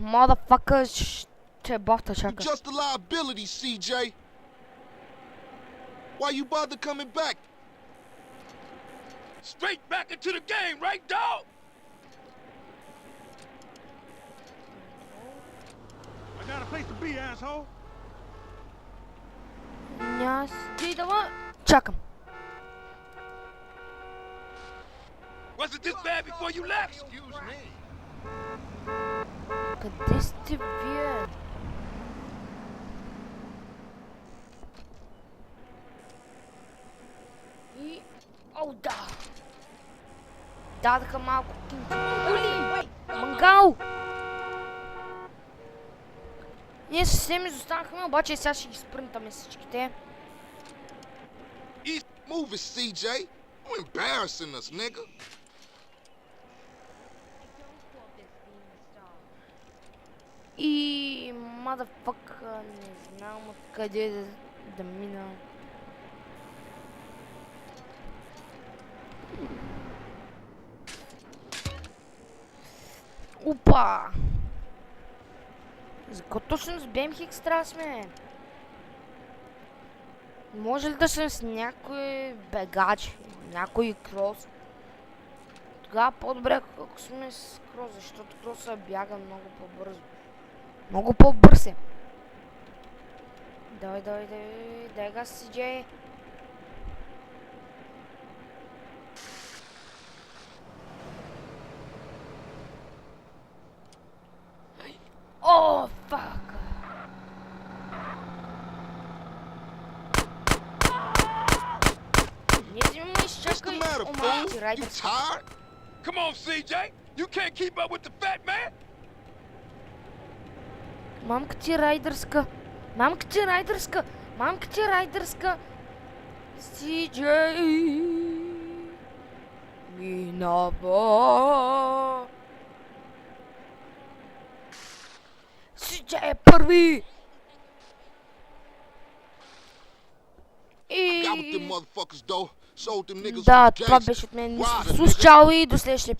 Motherfucker, ще бахта You're чака. just a liability, CJ. Why you bother coming back? Straight back into the game, right, dog? I got a place to be, asshole. Няма си да чакам. Was it this bad before you left? Excuse me. Къде сте вие? И... О, да! Дадаха малко кинти. Ули! Мангал! Ние съвсем изостанахме, обаче сега ще ги спринтаме всичките. Move it, CJ. You embarrassing us, nigga. И... Motherfucker, не знам откъде да мина. Опа! За какво точно с BMX трябва да сме? Може ли да съм с някой бегач, някой крос? Тогава по-добре ако сме с крос, защото кроса бяга много по-бързо. Много по-бърз е. Давай, дай газ, CJ. О, фак! Не взимай What's the изчакай, matter, о, fool? малки You райдер. tired? Come on, CJ. You can't keep up with the fat man. Мамка ти райдърска! Мамка ти райдърска! Мамка ти райдърска! CJ! Минава! CJ е първи! Got with them motherfuckers, though. Sold them niggas Да, on the това gangsta. беше от мен. Rise, Слушай, чао и до следващия епизод.